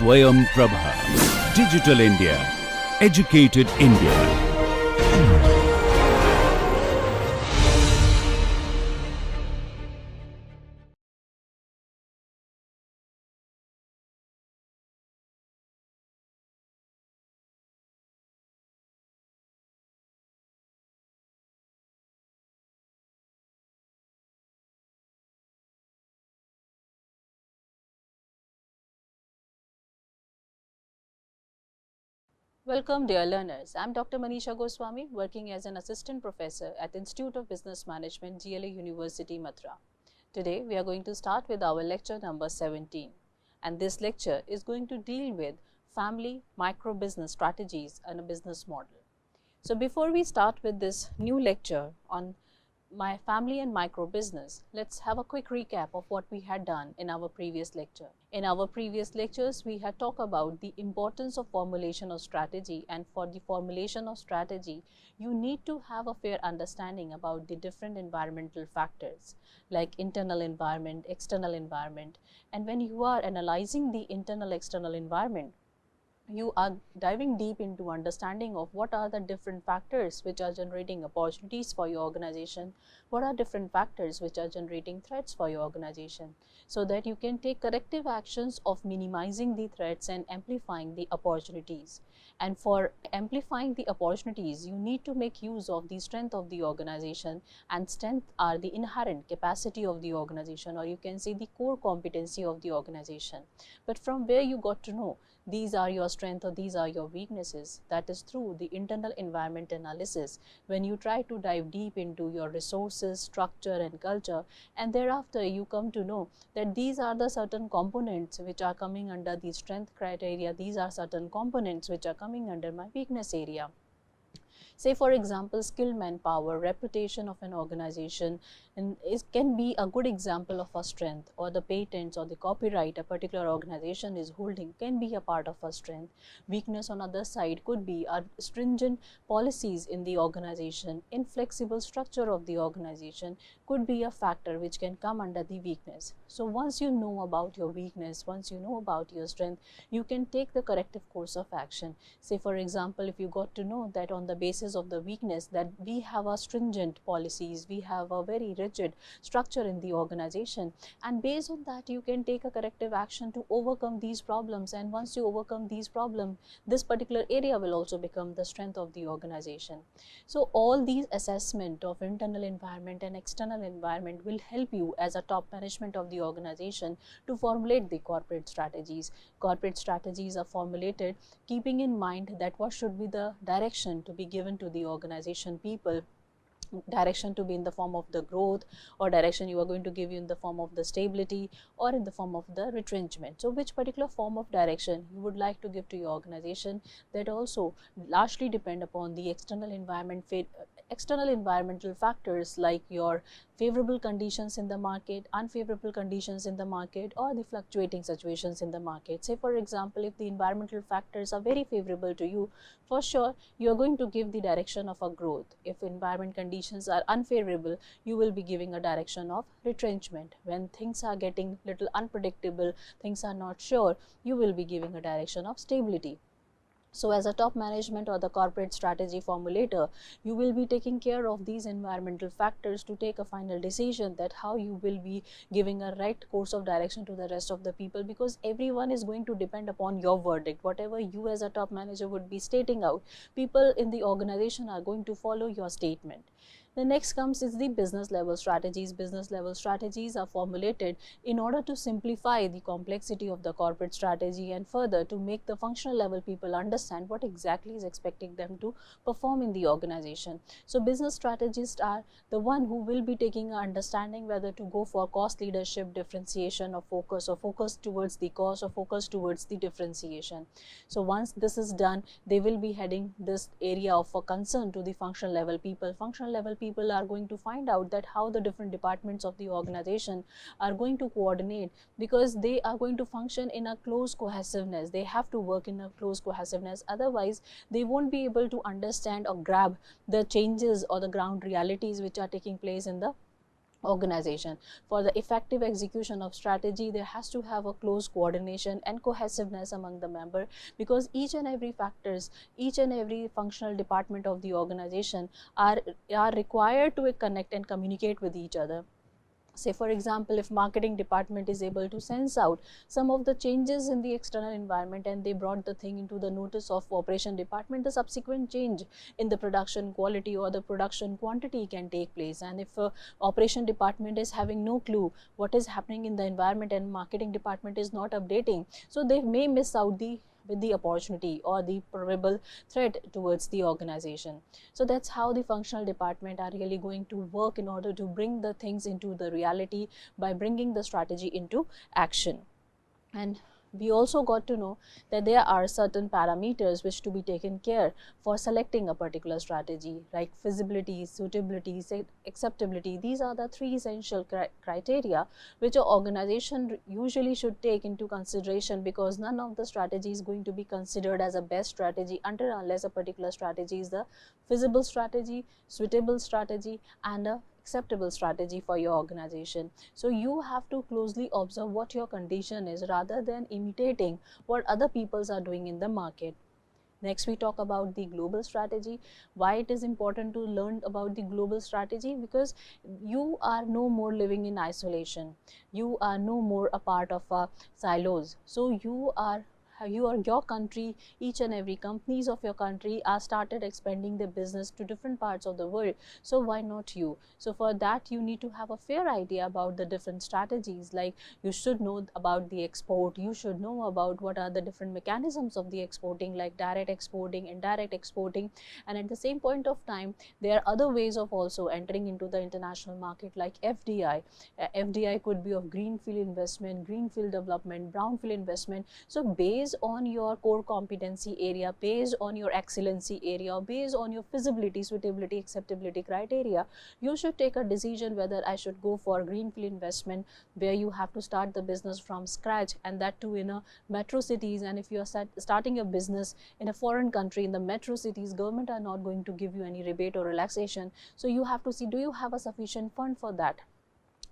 Swayam Prabha. Digital India. Educated India. Welcome dear learners. I am Dr. Manisha Goswami, working as an assistant professor at Institute of Business Management, GLA University, Mathura. Today we are going to start with our lecture number 17, and this lecture is going to deal with family micro business strategies and a business model. So before we start with this new lecture on my family and micro business, let's have a quick recap of what we had done in our previous lecture. In our previous lectures, we had talked about the importance of formulation of strategy, and for the formulation of strategy, you need to have a fair understanding about the different environmental factors like internal environment, external environment, and when you are analyzing the internal external environment, you are diving deep into understanding of what are the different factors which are generating opportunities for your organization, what are different factors which are generating threats for your organization, so that you can take corrective actions of minimizing the threats and amplifying the opportunities. And for amplifying the opportunities, you need to make use of the strength of the organization, and strength are the inherent capacity of the organization, or you can say the core competency of the organization. But from where you got to know these are your strengths or these are your weaknesses? That is through the internal environment analysis, when you try to dive deep into your resources, structure and culture, and thereafter you come to know that these are the certain components which are coming under the strength criteria, these are certain components which are coming under my weakness area. Say for example, skilled manpower, reputation of an organization, and it can be a good example of a strength, or the patents or the copyright a particular organization is holding can be a part of a strength. Weakness on other side could be a stringent policies in the organization, inflexible structure of the organization could be a factor which can come under the weakness. So once you know about your weakness, once you know about your strength, you can take the corrective course of action. Say for example, if you got to know that on the basis of the weakness that we have a stringent policies, we have a very rigid structure in the organization, and based on that you can take a corrective action to overcome these problems, and once you overcome these problems, this particular area will also become the strength of the organization. So all these assessment of internal environment and external environment will help you as a top management of the organization to formulate the corporate strategies. Corporate strategies are formulated keeping in mind that what should be the direction to be given to the organization people, direction to be in the form of the growth, or direction you are going to give you in the form of the stability or in the form of the retrenchment. So which particular form of direction you would like to give to your organization, that also largely depend upon the external environmental factors like your favorable conditions in the market, unfavorable conditions in the market, or the fluctuating situations in the market. Say for example, if the environmental factors are very favorable to you, for sure you are going to give the direction of a growth. If environment conditions are unfavorable, you will be giving a direction of retrenchment. When things are getting little unpredictable, things are not sure, you will be giving a direction of stability. So as a top management or the corporate strategy formulator, you will be taking care of these environmental factors to take a final decision that how you will be giving a right course of direction to the rest of the people, because everyone is going to depend upon your verdict. Whatever you as a top manager would be stating out, people in the organization are going to follow your statement. The next comes is the business level strategies. Business level strategies are formulated in order to simplify the complexity of the corporate strategy, and further to make the functional level people understand what exactly is expecting them to perform in the organization. So business strategists are the one who will be taking an understanding whether to go for cost leadership, differentiation, or focus towards the cost, or focus towards the differentiation. So once this is done, they will be heading this area of a concern to the functional level people. Functional level people are going to find out that how the different departments of the organization are going to coordinate, because they are going to function in a close cohesiveness. They have to work in a close cohesiveness, otherwise they won't be able to understand or grab the changes or the ground realities which are taking place in the organization. For the effective execution of strategy, there has to have a close coordination and cohesiveness among the member, because each and every factors, each and every functional department of the organization are required to connect and communicate with each other. Say for example, if marketing department is able to sense out some of the changes in the external environment and they brought the thing into the notice of operation department, the subsequent change in the production quality or the production quantity can take place. And if operation department is having no clue what is happening in the environment and marketing department is not updating, so they may miss out the opportunity or the probable threat towards the organization. So that's how the functional department are really going to work in order to bring the things into the reality by bringing the strategy into action. And we also got to know that there are certain parameters which to be taken care for selecting a particular strategy, like feasibility, suitability, acceptability. These are the three essential criteria which an organization usually should take into consideration, because none of the strategy is going to be considered as a best strategy until unless a particular strategy is the feasible strategy, suitable strategy, and a acceptable strategy for your organization. So you have to closely observe what your condition is rather than imitating what other peoples are doing in the market. Next, we talk about the global strategy. Why it is important to learn about the global strategy? Because you are no more living in isolation. You are no more a part of silos. So your country, each and every companies of your country are started expanding their business to different parts of the world. So why not you? So for that, you need to have a fair idea about the different strategies. Like you should know about the export, you should know about what are the different mechanisms of the exporting, like direct exporting, indirect exporting. And at the same point of time, there are other ways of also entering into the international market, like FDI. FDI could be of greenfield investment, greenfield development, brownfield investment. So based on your core competency area, based on your excellency area, based on your feasibility, suitability, acceptability criteria, you should take a decision whether I should go for greenfield investment, where you have to start the business from scratch, and that too in a metro cities. And if you are starting a business in a foreign country, in the metro cities, government are not going to give you any rebate or relaxation. So you have to see, do you have a sufficient fund for that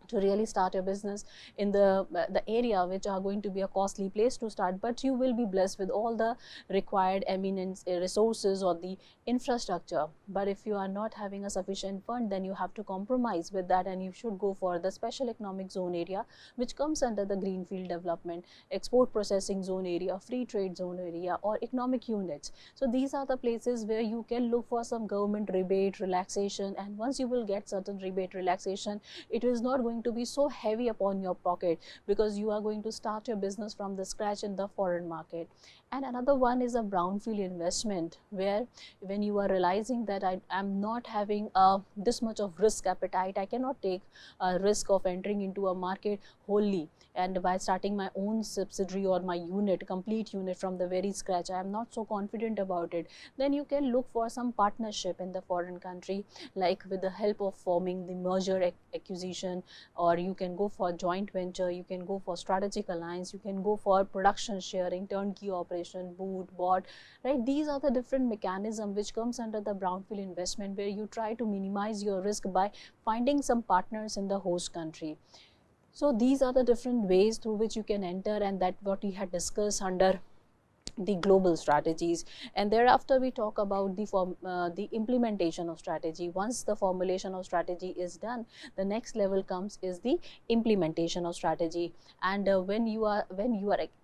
to really start your business in the area which are going to be a costly place to start, but you will be blessed with all the required eminent resources or the infrastructure. But if you are not having a sufficient fund, then you have to compromise with that, and you should go for the special economic zone area, which comes under the greenfield development, export processing zone area, free trade zone area, or economic units. So these are the places where you can look for some government rebate relaxation, and once you will get certain rebate relaxation, it is not going to be so heavy upon your pocket, because you are going to start your business from the scratch in the foreign market. And another one is a brownfield investment, where when you are realizing that I am not having this much of risk appetite, I cannot take a risk of entering into a market wholly, and by starting my own subsidiary or my unit, complete unit from the very scratch, I am not so confident about it, then you can look for some partnership in the foreign country, like with the help of forming the merger acquisition, or you can go for joint venture, you can go for strategic alliance, you can go for production sharing, turnkey operation, boot, bot, right? These are the different mechanisms which comes under the brownfield investment, where you try to minimize your risk by finding some partners in the host country. So these are the different ways through which you can enter, and that what we had discussed under the global strategies. And thereafter we talk about the implementation of strategy. Once the formulation of strategy is done, the next level comes is the implementation of strategy. And when you are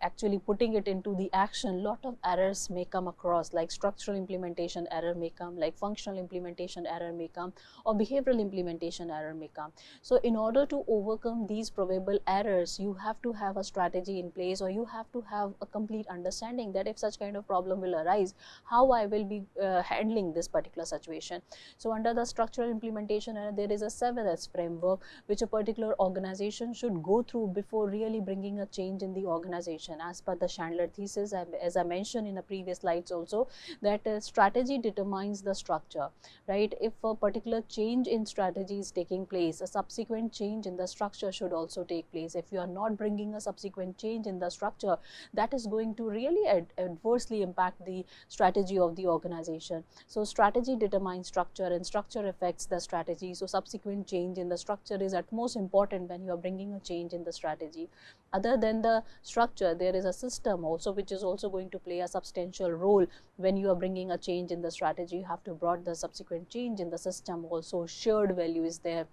actually putting it into the action, lot of errors may come across, like structural implementation error may come, like functional implementation error may come, or behavioral implementation error may come. So in order to overcome these probable errors, you have to have a strategy in place, or you have to have a complete understanding that if such kind of problem will arise, how I will be handling this particular situation. So under the structural implementation, there is a 7S framework which a particular organization should go through before really bringing a change in the organization. As per the Chandler thesis, as I mentioned in the previous slides also, that strategy determines the structure, right? If a particular change in strategy is taking place, a subsequent change in the structure should also take place. If you are not bringing a subsequent change in the structure, that is going to really adversely impact the strategy of the organization. So strategy determines structure and structure affects the strategy. So subsequent change in the structure is at most important when you are bringing a change in the strategy. Other than the structure, there is a system also which is also going to play a substantial role when you are bringing a change in the strategy. You have to brought the subsequent change in the system also. Shared value is there,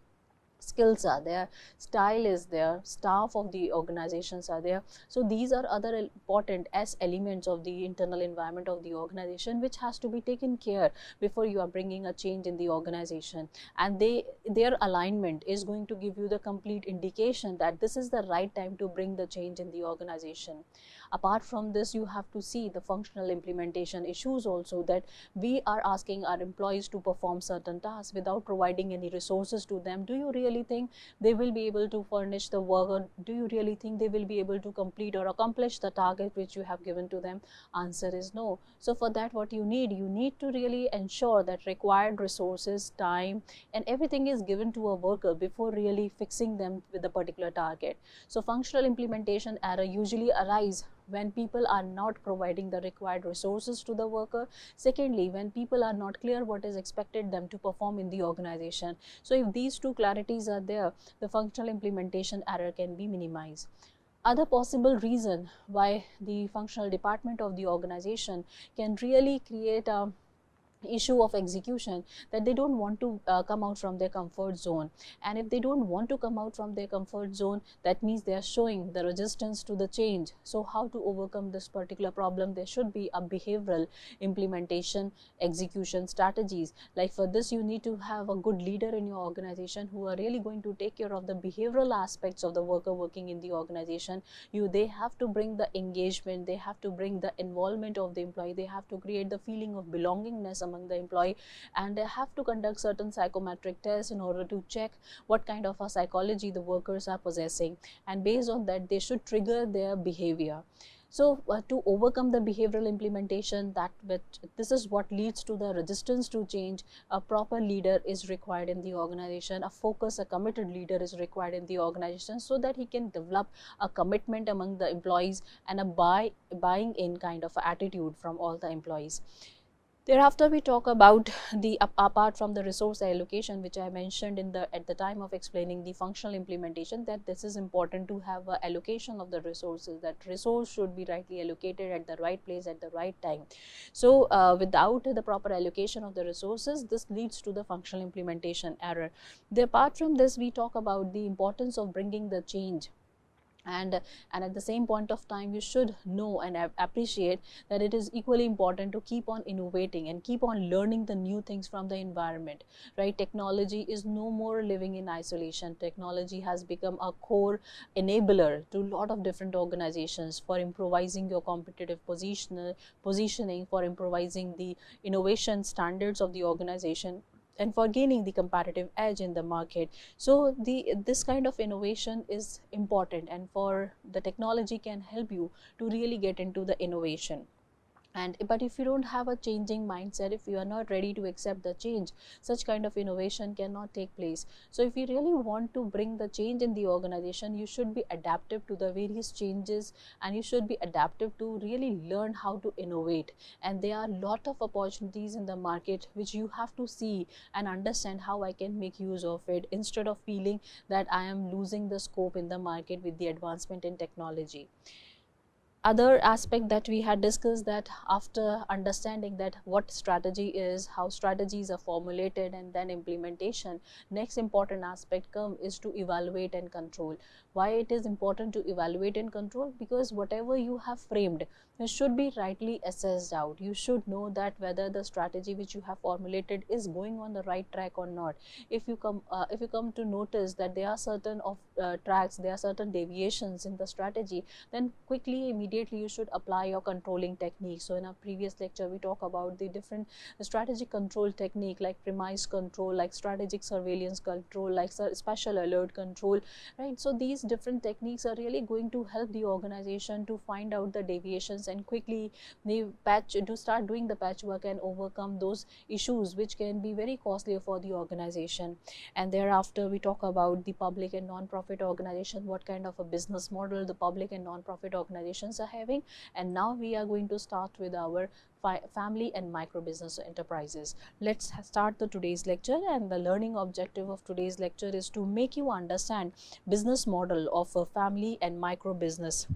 skills are there, style is there, staff of the organizations are there. So these are other important as elements of the internal environment of the organization, which has to be taken care before you are bringing a change in the organization, and their alignment is going to give you the complete indication that this is the right time to bring the change in the organization. Apart from this, you have to see the functional implementation issues also, that we are asking our employees to perform certain tasks without providing any resources to them. Do you really think they will be able to furnish the work, or do you really think they will be able to complete or accomplish the target which you have given to them? Answer is no. So for that, what you need to really ensure that required resources, time and everything is given to a worker before really fixing them with a particular target. So functional implementation error usually arise when people are not providing the required resources to the worker. Secondly, when people are not clear what is expected them to perform in the organization. So if these two clarities are there, the functional implementation error can be minimized. Other possible reason why the functional department of the organization can really create a issue of execution, that they don't want to come out from their comfort zone, and if they don't want to come out from their comfort zone, that means they are showing the resistance to the change. So how to overcome this particular problem? There should be a behavioral implementation execution strategies. Like for this, you need to have a good leader in your organization who are really going to take care of the behavioral aspects of the worker working in the organization. They have to bring the engagement, they have to bring the involvement of the employee, they have to create the feeling of belongingness among the employee, and they have to conduct certain psychometric tests in order to check what kind of a psychology the workers are possessing, and based on that they should trigger their behavior. So to overcome the behavioral implementation, this is what leads to the resistance to change. A proper leader is required in the organization, a focused, a committed leader is required in the organization, so that he can develop a commitment among the employees and a buying in kind of attitude from all the employees. Thereafter, we talk about the apart from the resource allocation, which I mentioned at the time of explaining the functional implementation, that this is important to have a allocation of the resources, that resource should be rightly allocated at the right place at the right time. So without the proper allocation of the resources, this leads to the functional implementation error. Apart from this, we talk about the importance of bringing the change, and at the same point of time, you should know and appreciate that it is equally important to keep on innovating and keep on learning the new things from the environment, right? Technology is no more living in isolation. Technology has become a core enabler to a lot of different organizations for improvising your competitive positioning, for improvising the innovation standards of the organization, and for gaining the competitive edge in the market. So this kind of innovation is important, and for the technology can help you to really get into the innovation. But if you don't have a changing mindset, if you are not ready to accept the change, such kind of innovation cannot take place. So if you really want to bring the change in the organization, you should be adaptive to the various changes, and you should be adaptive to really learn how to innovate. And there are a lot of opportunities in the market which you have to see and understand how I can make use of it, instead of feeling that I am losing the scope in the market with the advancement in technology. Other aspect that we had discussed, that after understanding that what strategy is, how strategies are formulated, and then implementation, next important aspect is to evaluate and control. Why it is important to evaluate and control? Because whatever you have framed, it should be rightly assessed out. You should know that whether the strategy which you have formulated is going on the right track or not. If you come to notice that there are certain tracks, there are certain deviations in the strategy, then quickly, immediately you should apply your controlling techniques. So in our previous lecture, we talk about the different strategic control technique, like premise control, like strategic surveillance control, like special alert control, right? So these different techniques are really going to help the organization to find out the deviations and quickly start doing the patchwork and overcome those issues which can be very costly for the organization. And thereafter, we talk about the public and non-profit organization, what kind of a business model the public and non-profit organizations are having. And now we are going to start with our family and micro business enterprises. Let's start the today's lecture, and the learning objective of today's lecture is to make you understand business model of a family and micro business,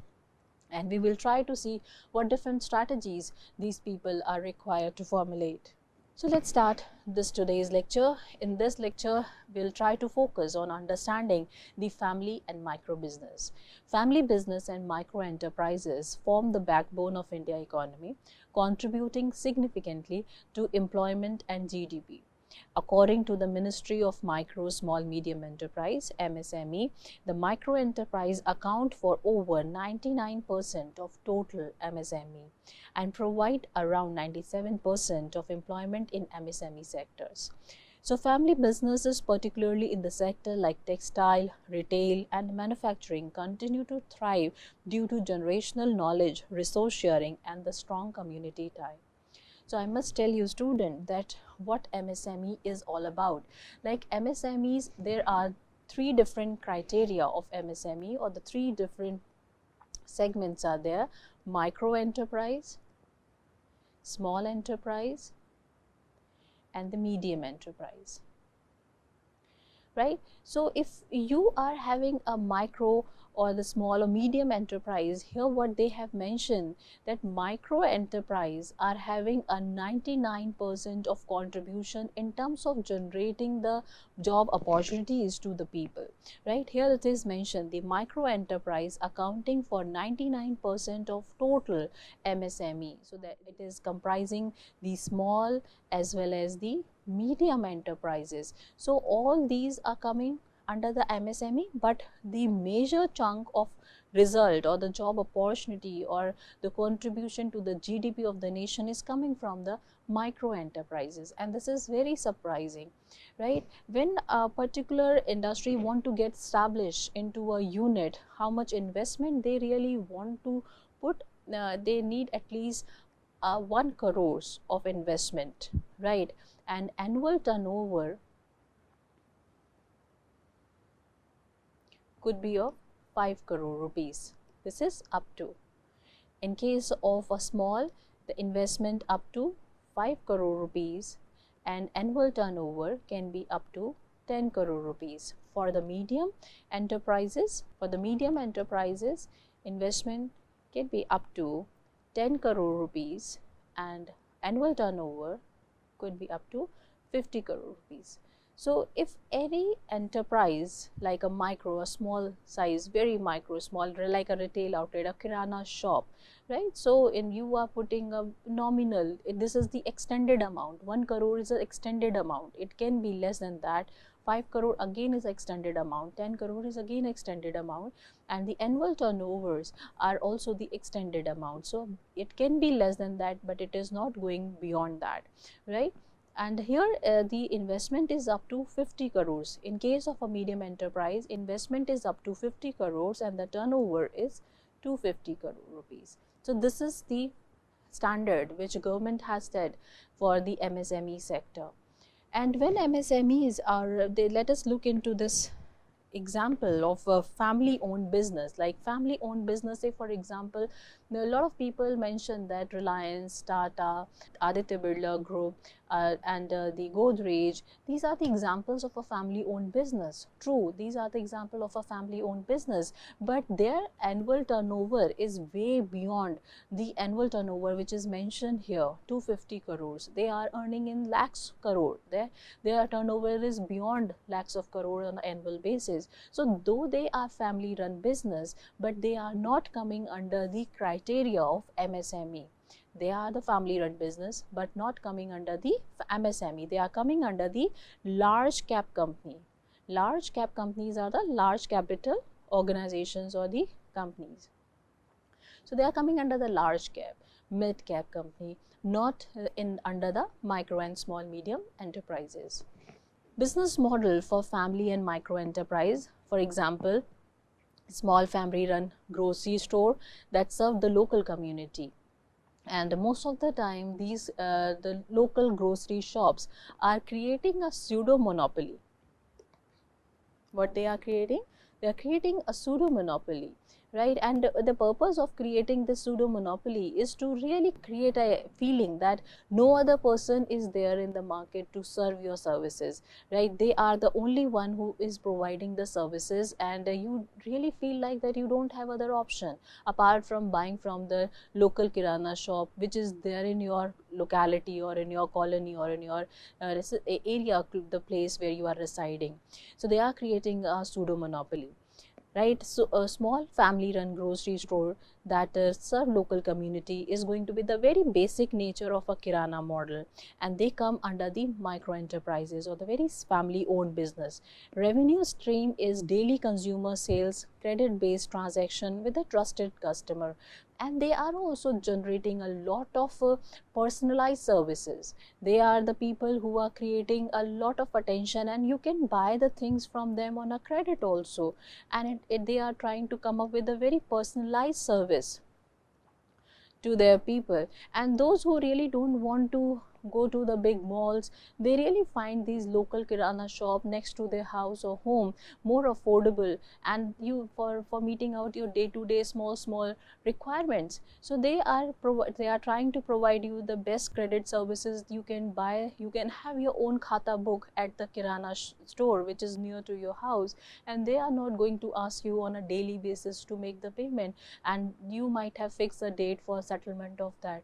and we will try to see what different strategies these people are required to formulate. So let's start this today's lecture. In this lecture, we'll try to focus on understanding the family and micro business. Family business and micro enterprises form the backbone of India economy, contributing significantly to employment and GDP. According to the Ministry of Micro, Small, Medium Enterprise (MSME), the micro enterprise account for over 99% of total MSME and provide around 97% of employment in MSME sectors. So family businesses, particularly in the sector like textile, retail and manufacturing, continue to thrive due to generational knowledge, resource sharing and the strong community tie. So I must tell you, student, that what MSME is all about. Like MSMEs, there are three different criteria of MSME, or the three different segments are there: micro enterprise, small enterprise and the medium enterprise, right? So if you are having a micro or the small or medium enterprise, here what they have mentioned, that micro enterprise are having a 99% of contribution in terms of generating the job opportunities to the people, right? Here it is mentioned, the micro enterprise accounting for 99% of total MSME, so that it is comprising the small as well as the medium enterprises. So all these are coming under the MSME, but the major chunk of result or the job opportunity or the contribution to the GDP of the nation is coming from the micro enterprises, and this is very surprising, right? When a particular industry want to get established into a unit, how much investment they really want to put, they need at least 1 crores of investment, right? And annual turnover could be of 5 crore rupees. This is up to. In case of a small, the investment up to 5 crore rupees and annual turnover can be up to 10 crore rupees. For the medium enterprises, investment can be up to 10 crore rupees and annual turnover could be up to 50 crore rupees. So if any enterprise like a micro, a small size, very micro, small, like a retail outlet, a kirana shop, right? So in you are putting a nominal, this is the extended amount, 1 crore is an extended amount, it can be less than that. 5 crore again is extended amount, 10 crore is again extended amount, and the annual turnovers are also the extended amount. So it can be less than that, but it is not going beyond that, right? And here the investment is up to 50 crores. In case of a medium enterprise, investment is up to 50 crores and the turnover is 250 crore rupees. So this is the standard which government has set for the MSME sector. And when MSMEs are, let us look into this example of a family owned business. Like family owned business, say for example, a lot of people mention that Reliance, Tata, Aditya Birla Group and the Godrej, these are the examples of a family owned business. True, these are the example of a family owned business, but their annual turnover is way beyond the annual turnover which is mentioned here, 250 crores. They are earning in lakhs crore. Their turnover is beyond lakhs of crore on an annual basis. So though they are family run business, but they are not coming under the criteria of MSME. They are the family run business, but not coming under the MSME. They are coming under the large cap company. Large cap companies are the large capital organizations or the companies. So they are coming under the large cap, mid cap company, not under the micro and small medium enterprises. Business model for family and micro enterprise, for example, small family run grocery store that serve the local community. And most of the time these the local grocery shops are creating a pseudo monopoly. What they are creating? They are creating a pseudo monopoly, right? And the purpose of creating this pseudo monopoly is to really create a feeling that no other person is there in the market to serve your services, right? They are the only one who is providing the services, and you really feel like that you don't have other option apart from buying from the local kirana shop which is there in your locality or in your colony or in your area, the place where you are residing. So they are creating a pseudo monopoly, right? So a small family run grocery store that serve local community is going to be the very basic nature of a kirana model, and they come under the micro enterprises or the very family owned business. Revenue stream is daily consumer sales, credit based transaction with a trusted customer, and they are also generating a lot of personalized services. They are the people who are creating a lot of attention, and you can buy the things from them on a credit also, and they are trying to come up with a very personalized service to their people. And those who really don't want to go to the big malls, they really find these local kirana shop next to their house or home more affordable, and you for meeting out your day-to-day small requirements. So they are trying to provide you the best credit services. You can buy, you can have your own khata book at the kirana store which is near to your house, and they are not going to ask you on a daily basis to make the payment, and you might have fixed a date for settlement of that,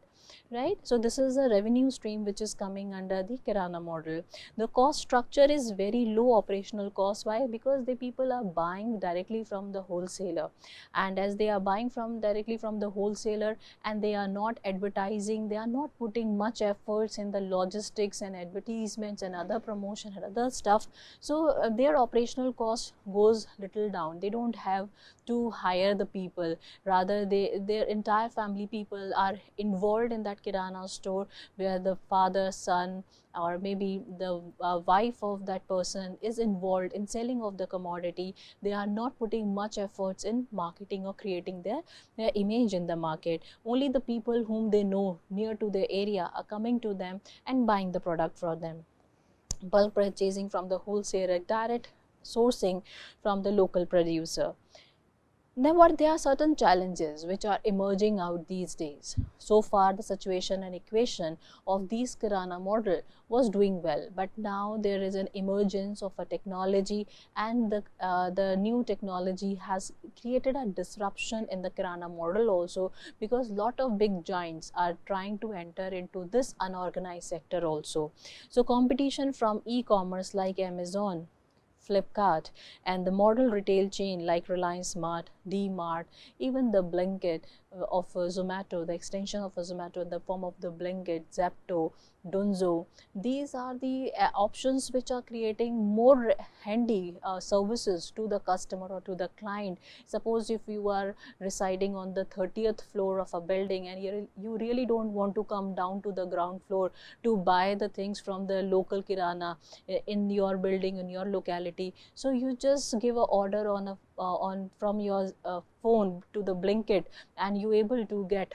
right? So this is a revenue stream which is coming under the kirana model. The cost structure is very low operational cost. Why? Because the people are buying directly from the wholesaler, and as they are buying directly from the wholesaler, and they are not advertising, they are not putting much efforts in the logistics and advertisements and other promotion and other stuff. So their operational cost goes little down. They don't have to hire the people, rather their entire family people are involved in that kirana store, where the father, son, or maybe the wife of that person is involved in selling of the commodity. They are not putting much efforts in marketing or creating their image in the market. Only the people whom they know near to their area are coming to them and buying the product from them. Bulk purchasing from the wholesaler, direct sourcing from the local producer. Then there are certain challenges which are emerging out these days. So far the situation and equation of these kirana model was doing well, but now there is an emergence of a technology, and the new technology has created a disruption in the kirana model also, because lot of big giants are trying to enter into this unorganized sector also. So competition from e-commerce like Amazon, Flipkart, and the model retail chain like Reliance Smart, D-Mart, even the Blinkit of Zomato, the extension of Zomato in the form of the Blinkit, Zepto, Dunzo. These are the options which are creating more handy services to the customer or to the client. Suppose if you are residing on the 30th floor of a building, and you really don't want to come down to the ground floor to buy the things from the local kirana in your building, in your locality. So you just give a order on from your phone to the Blinkit, and you able to get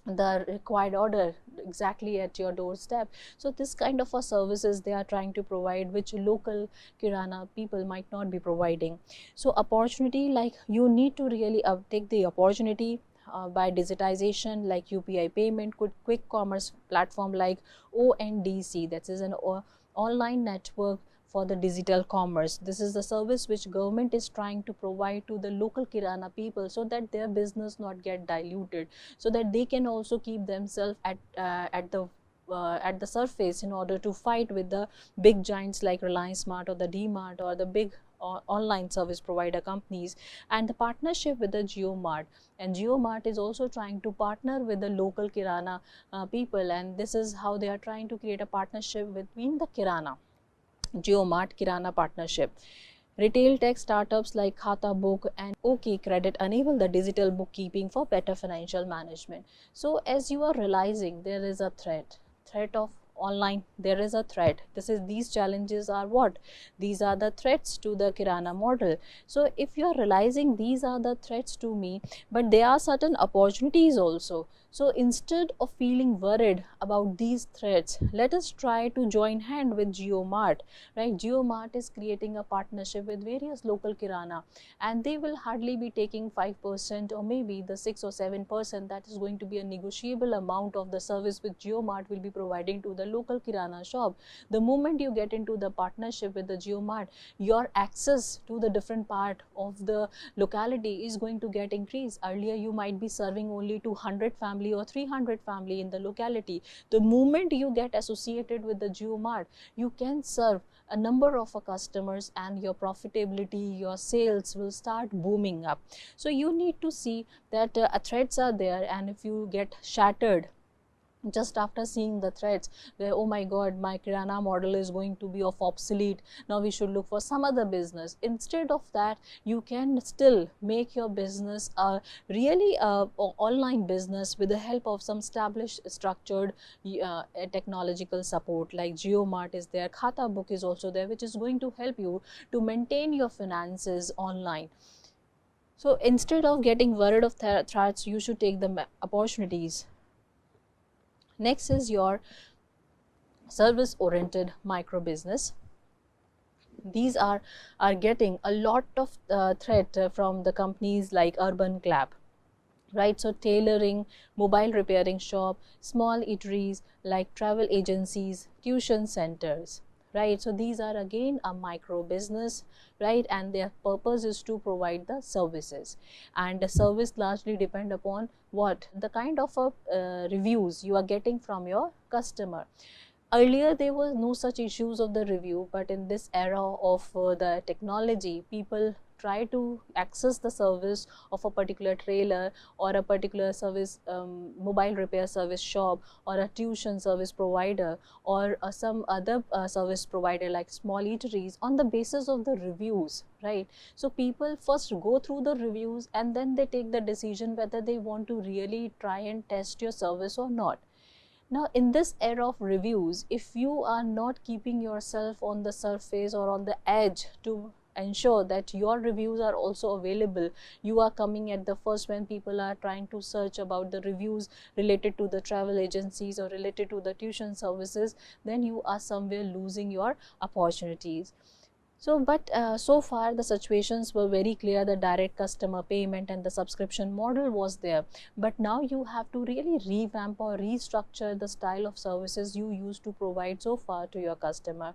the required order exactly at your doorstep. So this kind of a services they are trying to provide, which local kirana people might not be providing. So opportunity, like you need to really take the opportunity by digitization like UPI payment, quick commerce platform like ONDC, that is an online network for the digital commerce. This is the service which government is trying to provide to the local kirana people, so that their business not get diluted, so that they can also keep themselves at the surface in order to fight with the big giants like Reliance Smart or the D-Mart or the big online service provider companies. And the partnership with the JioMart, and JioMart is also trying to partner with the local kirana people, and this is how they are trying to create a partnership between the kirana, JioMart Kirana partnership. Retail tech startups like Khata Book and OK Credit enable the digital bookkeeping for better financial management. So as you are realizing, there is a threat of online there is a threat. These challenges are what? These are the threats to the kirana model. So if you are realizing these are the threats to me, but there are certain opportunities also. So instead of feeling worried about these threats, let us try to join hand with JioMart, right? JioMart is creating a partnership with various local kirana, and they will hardly be taking 5% or maybe the 6 or 7%. That is going to be a negotiable amount of the service which JioMart will be providing to the local kirana shop. The moment you get into the partnership with the JioMart, your access to the different part of the locality is going to get increased. Earlier you might be serving only 200 family or 300 family in the locality. The moment you get associated with the JioMart, you can serve a number of customers, and your profitability, your sales will start booming up. So you need to see that threats are there, and if you get shattered just after seeing the threats where, oh my god, my kirana model is going to be of obsolete, now we should look for some other business. Instead of that, you can still make your business a really online business with the help of some established structured technological support, like JioMart is there, Khata Book is also there, which is going to help you to maintain your finances online. So instead of getting worried of threats, you should take the opportunities. Next is your service oriented micro business. These are getting a lot of threat from the companies like Urban Clap, right? So tailoring, mobile repairing shop, small eateries like travel agencies, tuition centers, right? So these are again a micro business, right? And their purpose is to provide the services, and the service largely depend upon what the kind of reviews you are getting from your customer. Earlier there was no such issues of the review, but in this era of the technology, people try to access the service of a particular trailer or a particular service, mobile repair service shop, or a tuition service provider, or some other service provider like small eateries, on the basis of the reviews, right? So people first go through the reviews, and then they take the decision whether they want to really try and test your service or not. Now, in this era of reviews, if you are not keeping yourself on the surface or on the edge to ensure that your reviews are also available, you are coming at the first when people are trying to search about the reviews related to the travel agencies or related to the tuition services, then you are somewhere losing your opportunities. So, but so far the situations were very clear. The direct customer payment and the subscription model was there, but now you have to really revamp or restructure the style of services you used to provide so far to your customer.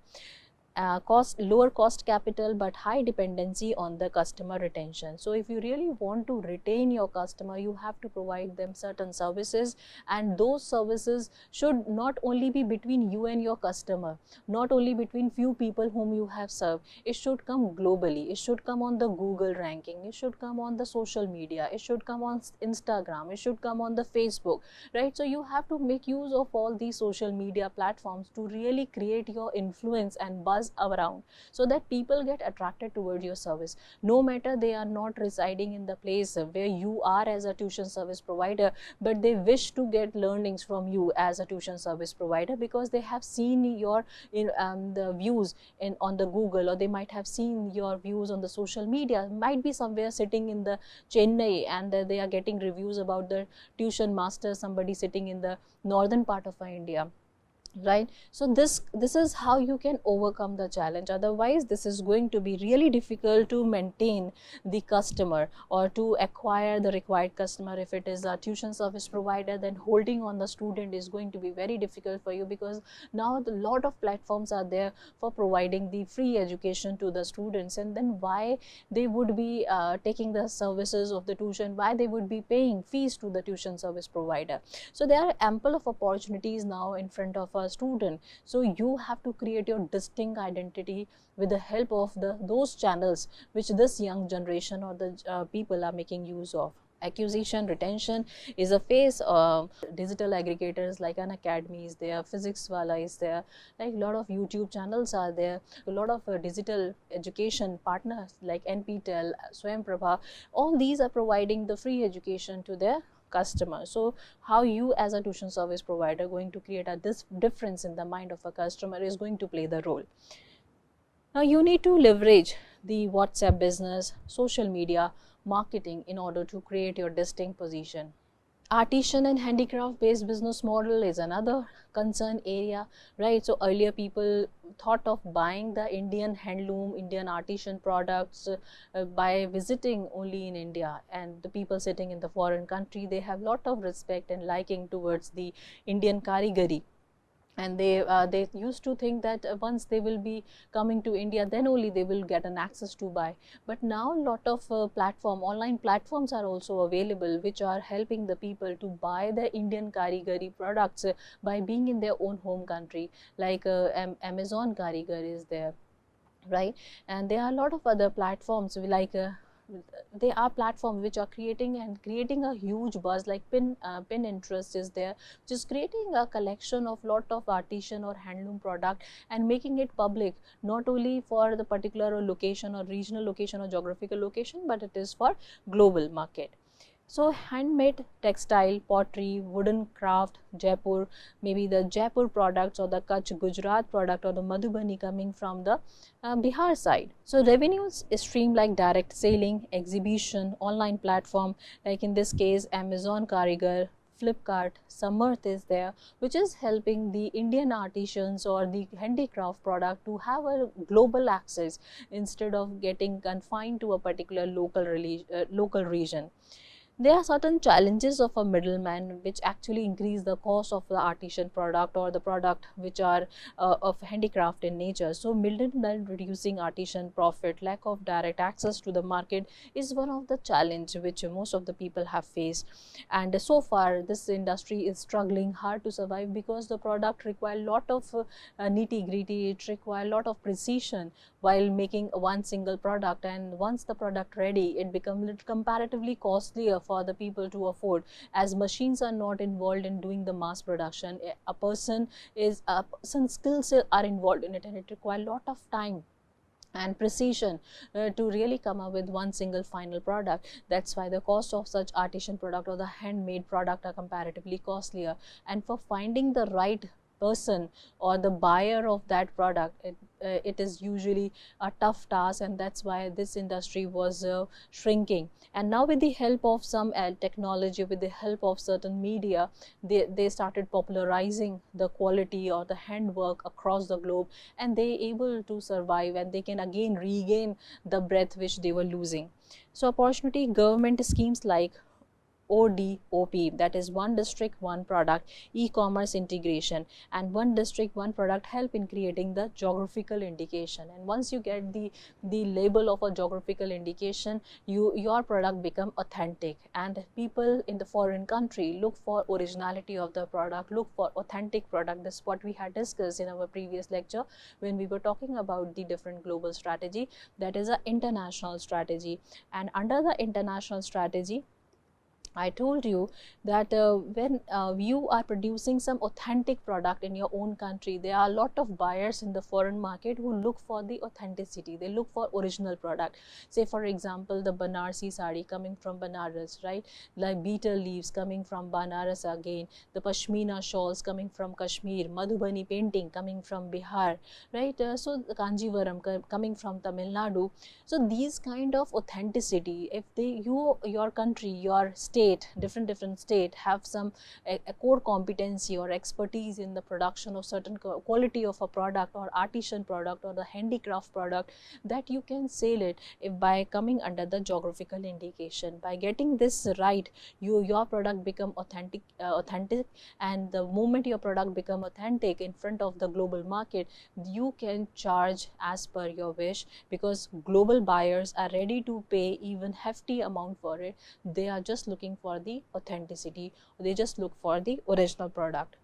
Lower cost capital but high dependency on the customer retention. So if you really want to retain your customer, you have to provide them certain services, and those services should not only be between you and your customer, not only between few people whom you have served. It should come globally. It should come on the Google ranking. It should come on the social media. It should come on Instagram. It should come on the Facebook, right? So you have to make use of all these social media platforms to really create your influence and buzz around, so that people get attracted toward your service, no matter they are not residing in the place where you are as a tuition service provider, but they wish to get learnings from you as a tuition service provider, because they have seen your the views on the Google, or they might have seen your views on the social media, might be somewhere sitting in the Chennai, and they are getting reviews about the tuition master, somebody sitting in the northern part of India, right? So this is how you can overcome the challenge. Otherwise this is going to be really difficult to maintain the customer or to acquire the required customer. If it is a tuition service provider, then holding on the student is going to be very difficult for you, because now the lot of platforms are there for providing the free education to the students, and then why they would be taking the services of the tuition, why they would be paying fees to the tuition service provider. So there are ample of opportunities now in front of a student. So you have to create your distinct identity with the help of those channels which this young generation or the people are making use of. Acquisition, retention is a phase of digital aggregators like Unacademy is there, Physics Wala is there, like a lot of YouTube channels are there, a lot of digital education partners like NPTEL, Swayamprabha, all these are providing the free education to their customer. So how you as a tuition service provider going to create this difference in the mind of a customer is going to play the role. Now you need to leverage the WhatsApp business, social media, marketing in order to create your distinct position. Artisan and handicraft based business model is another concern area, right? So earlier people thought of buying the Indian handloom, Indian artisan products by visiting only in India, and the people sitting in the foreign country, they have lot of respect and liking towards the Indian karigari. And they used to think that once they will be coming to India, then only they will get an access to buy. But now lot of online platforms are also available, which are helping the people to buy the Indian karigari products by being in their own home country, like Amazon Karigar is there, right? And there are a lot of other platforms like they are platforms which are creating a huge buzz, like Pinterest is there, just creating a collection of lot of artisan or handloom product and making it public, not only for the particular location or regional location or geographical location, but it is for global market. So handmade textile, pottery, wooden craft, Jaipur, maybe the Jaipur products or the Kutch Gujarat product or the Madhubani coming from the Bihar side. So revenues stream like direct selling, exhibition, online platform, like in this case Amazon Karigar, Flipkart, Samarth is there, which is helping the Indian artisans or the handicraft product to have a global access instead of getting confined to a particular local region. There are certain challenges of a middleman which actually increase the cost of the artisan product or the product which are of handicraft in nature. So middlemen reducing artisan profit, lack of direct access to the market is one of the challenge which most of the people have faced. And so far this industry is struggling hard to survive because the product require lot of nitty gritty, it require lot of precision while making one single product, and once the product ready, it becomes comparatively costlier for the people to afford, as machines are not involved in doing the mass production. A person's skills are involved in it, and it requires a lot of time and precision to really come up with one single final product. That's why the cost of such artisan product or the handmade product are comparatively costlier, and for finding the right person or the buyer of that product, it is usually a tough task, and that's why this industry was shrinking. And now with the help of some technology, with the help of certain media, they started popularizing the quality or the handwork across the globe, and they able to survive, and they can again regain the breath which they were losing. So opportunity government schemes like ODOP, that is one district one product, e-commerce integration, and one district one product help in creating the geographical indication. And once you get the label of a geographical indication, your product become authentic, and people in the foreign country look for originality of the product, look for authentic product. This is what we had discussed in our previous lecture when we were talking about the different global strategy, that is an international strategy. And under the international strategy, I told you that when you are producing some authentic product in your own country, there are a lot of buyers in the foreign market who look for the authenticity. They look for original product. Say for example, the Banarsi sari coming from Banaras, right? Like betel leaves coming from Banaras again, the Pashmina shawls coming from Kashmir, Madhubani painting coming from Bihar, right? So the Kanjivaram coming from Tamil Nadu. So these kind of authenticity, if your country, your state, different state have some a core competency or expertise in the production of certain quality of a product or artisan product or the handicraft product, that you can sell it by coming under the geographical indication. By getting this right, your product become authentic, and the moment your product become authentic in front of the global market, you can charge as per your wish, because global buyers are ready to pay even hefty amount for it. They are just looking for the authenticity, they just look for the original product.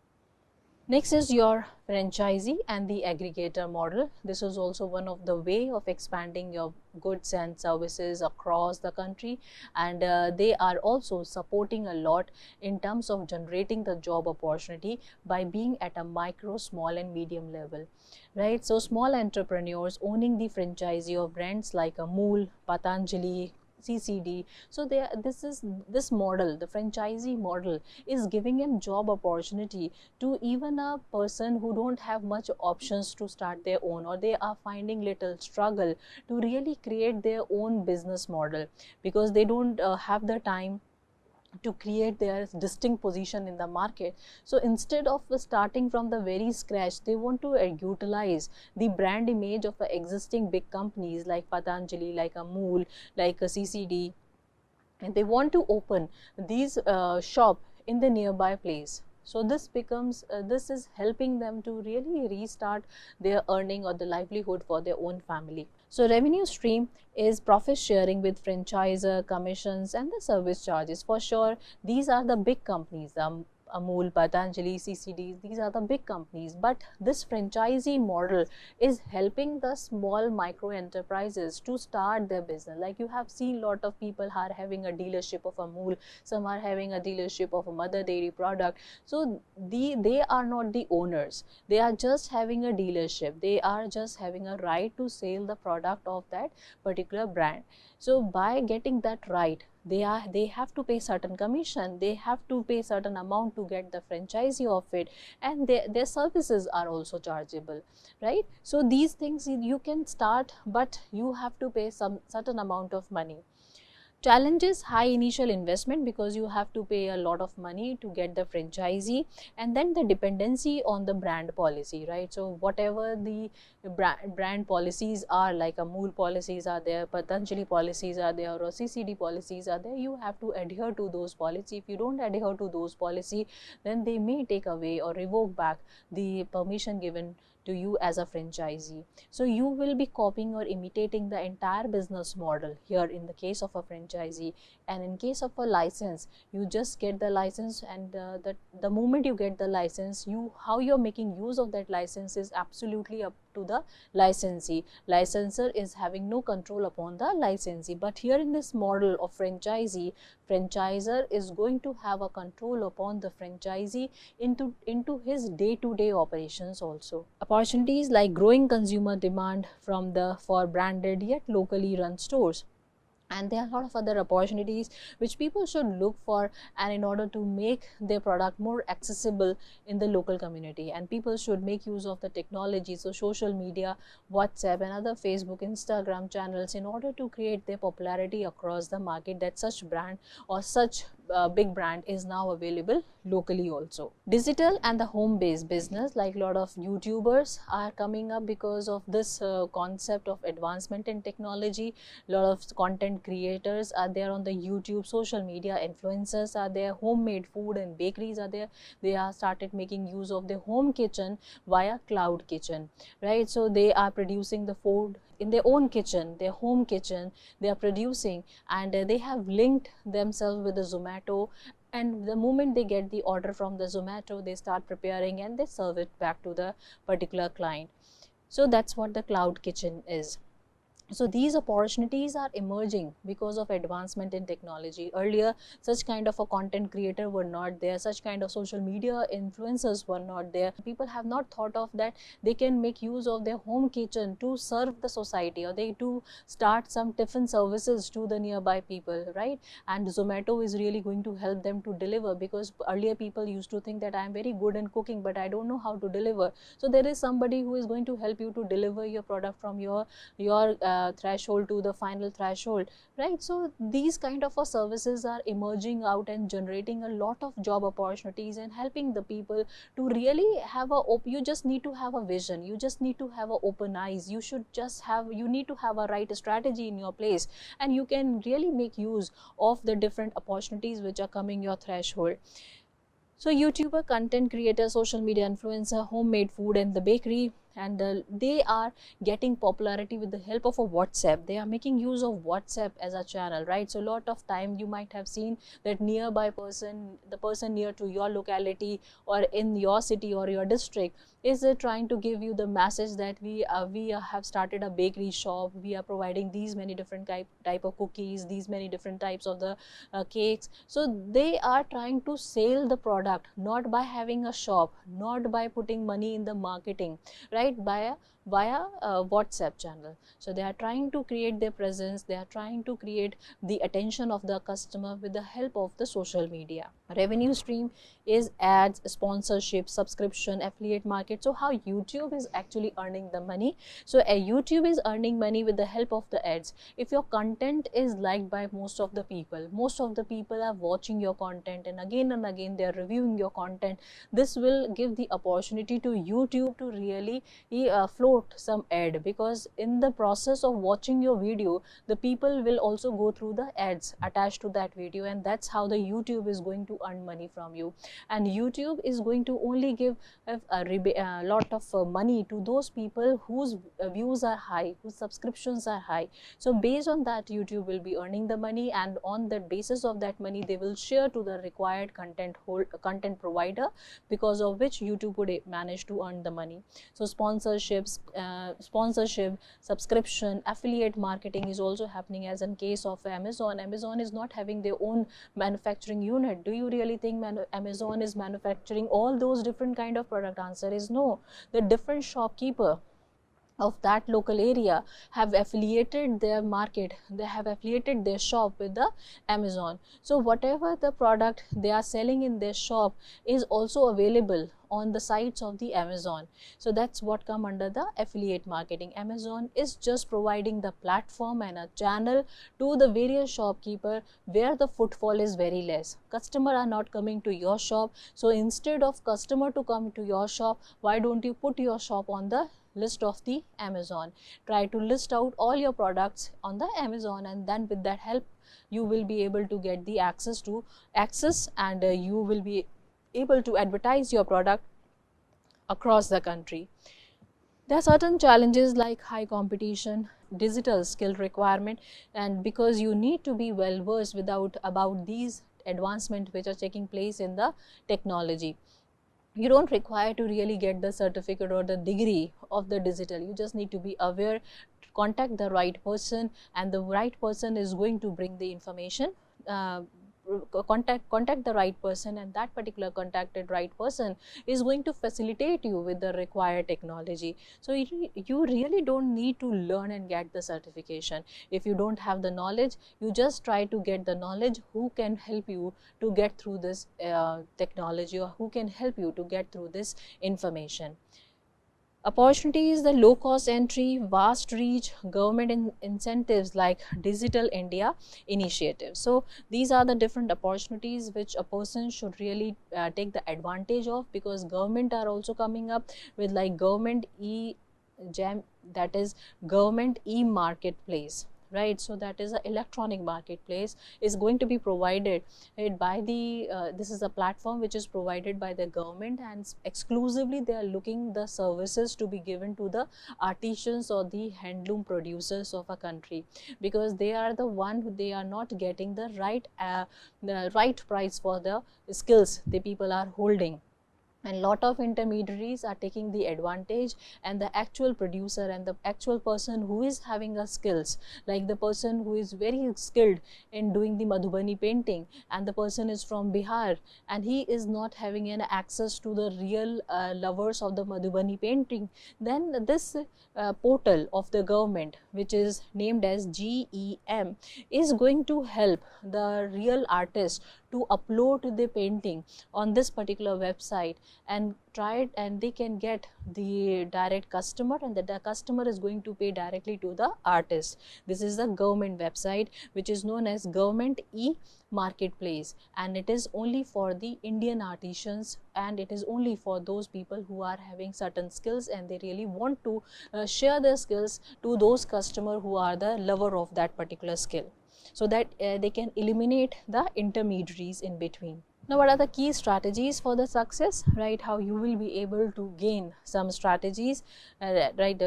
Next is your franchisee and the aggregator model. This is also one of the way of expanding your goods and services across the country, and they are also supporting a lot in terms of generating the job opportunity by being at a micro, small and medium level, right? So small entrepreneurs owning the franchisee of brands like Amul, Patanjali, CCD. So this model, the franchisee model, is giving them job opportunity to even a person who don't have much options to start their own, or they are finding little struggle to really create their own business model because they don't have the time to create their distinct position in the market. So instead of starting from the very scratch, they want to utilize the brand image of the existing big companies like Patanjali, like Amul, like a CCD, and they want to open these shop in the nearby place. So this is helping them to really restart their earning or the livelihood for their own family. So revenue stream is profit sharing with franchisor, commissions and the service charges. For sure, these are the big companies, Amul, Patanjali, CCD, these are the big companies. But this franchisee model is helping the small micro enterprises to start their business. Like you have seen, lot of people are having a dealership of Amul, some are having a dealership of a mother dairy product. So they are not the owners, they are just having a dealership, they are just having a right to sell the product of that particular brand. So by getting that right, they have to pay certain commission, they have to pay certain amount to get the franchisee of it, and their services are also chargeable, right? So these things you can start, but you have to pay some certain amount of money. Challenges: high initial investment because you have to pay a lot of money to get the franchisee, and then the dependency on the brand policy, right? So whatever the brand policies are, like Amul policies are there, Patanjali policies are there, or CCD policies are there, you have to adhere to those policies. If you don't adhere to those policies, then they may take away or revoke back the permission given to you as a franchisee. So you will be copying or imitating the entire business model here in the case of a franchisee. And in case of a license, you just get the license, and the moment you get the license, how you're making use of that license is absolutely up to the licensee. Licensor is having no control upon the licensee. But here in this model of franchisee, franchisor is going to have a control upon the franchisee into his day-to-day operations also. Opportunities like growing consumer demand for branded yet locally run stores. And there are a lot of other opportunities which people should look for, and in order to make their product more accessible in the local community, and people should make use of the technology, so social media, WhatsApp and other Facebook, Instagram channels, in order to create their popularity across the market, that such brand or such big brand is now available locally also. Digital and the home based business, like a lot of YouTubers are coming up because of this concept of advancement in technology. A lot of content creators are there on the YouTube, social media influencers are there, homemade food and bakeries are there. They have started making use of their home kitchen via cloud kitchen, right? So they are producing the food in their own kitchen, their home kitchen, they are producing, and they have linked themselves with the Zomato, and the moment they get the order from the Zomato, they start preparing and they serve it back to the particular client. So that's what the cloud kitchen is. So these opportunities are emerging because of advancement in technology. Earlier, such kind of a content creator were not there, such kind of social media influencers were not there. People have not thought of that they can make use of their home kitchen to serve the society, or they to start some tiffin services to the nearby people, right? And Zomato is really going to help them to deliver, because earlier people used to think that I am very good in cooking but I don't know how to deliver. So there is somebody who is going to help you to deliver your product from your threshold to the final threshold, right? So these kind of services are emerging out and generating a lot of job opportunities and helping the people to really have you just need to have a vision, you just need to have open eyes, you need to have a right strategy in your place, and you can really make use of the different opportunities which are coming your threshold. So YouTuber, content creator, social media influencer, homemade food and the bakery, and they are getting popularity with the help of a WhatsApp. They are making use of WhatsApp as a channel, right? So a lot of time you might have seen that nearby person, the person near to your locality or in your city or your district, is trying to give you the message that we have started a bakery shop, we are providing these many different type of cookies, these many different types of the cakes. So they are trying to sell the product, not by having a shop, not by putting money in the marketing, right? By via WhatsApp channel. So they are trying to create their presence, they are trying to create the attention of the customer with the help of the social media. Revenue stream is ads, sponsorship, subscription, affiliate market. So how YouTube is actually earning the money? So YouTube is earning money with the help of the ads. If your content is liked by most of the people are watching your content, and again they are reviewing your content, this will give the opportunity to YouTube to really float some ad, because in the process of watching your video, the people will also go through the ads attached to that video, and that's how the YouTube is going to earn money from you. And YouTube is going to only give a lot of money to those people whose views are high, whose subscriptions are high. So based on that, YouTube will be earning the money, and on the basis of that money, they will share to the required content provider, because of which YouTube would manage to earn the money. So sponsorship, subscription, affiliate marketing is also happening, as in case of Amazon. Amazon is not having their own manufacturing unit. Do you really think Amazon is manufacturing all those different kind of product? Answer is no. The different shopkeeper of that local area have affiliated their market, they have affiliated their shop with the Amazon. So whatever the product they are selling in their shop is also available on the sites of the Amazon. So that's what come under the affiliate marketing. Amazon is just providing the platform and a channel to the various shopkeeper where the footfall is very less. Customer are not coming to your shop. So instead of customer to come to your shop, why don't you put your shop on the list of the Amazon? Try to list out all your products on the Amazon, and then with that help you will be able to get the access and you will be able to advertise your product across the country. There are certain challenges like high competition, digital skill requirement, and because you need to be well versed about these advancements which are taking place in the technology. You don't require to really get the certificate or the degree of the digital. You just need to be aware, contact the right person, and the right person is going to bring the information. Contact the right person, and that particular contacted right person is going to facilitate you with the required technology. So you really don't need to learn and get the certification. If you don't have the knowledge, you just try to get the knowledge who can help you to get through this technology, or who can help you to get through this information. Opportunity is the low cost entry, vast reach, government incentives like Digital India initiative. So these are the different opportunities which a person should really take the advantage of, because government are also coming up with like government e-GEM, that is government e-marketplace. Right, so that is an electronic marketplace is going to be provided by the this is a platform which is provided by the government, and exclusively they are looking the services to be given to the artisans or the handloom producers of a country, because they are the one who they are not getting the right price for the skills the people are holding. And lot of intermediaries are taking the advantage, and the actual producer and the actual person who is having a skills, like the person who is very skilled in doing the Madhubani painting, and the person is from Bihar, and he is not having an access to the real lovers of the Madhubani painting, then this portal of the government, which is named as GEM, is going to help the real artist to upload the painting on this particular website and try it, and they can get the direct customer, and the customer is going to pay directly to the artist. This is the government website which is known as Government e-marketplace, and it is only for the Indian artisans, and it is only for those people who are having certain skills and they really want to share their skills to those customers who are the lover of that particular skill, so that they can eliminate the intermediaries in between. Now, what are the key strategies for the success, right? How you will be able to gain some strategies, right?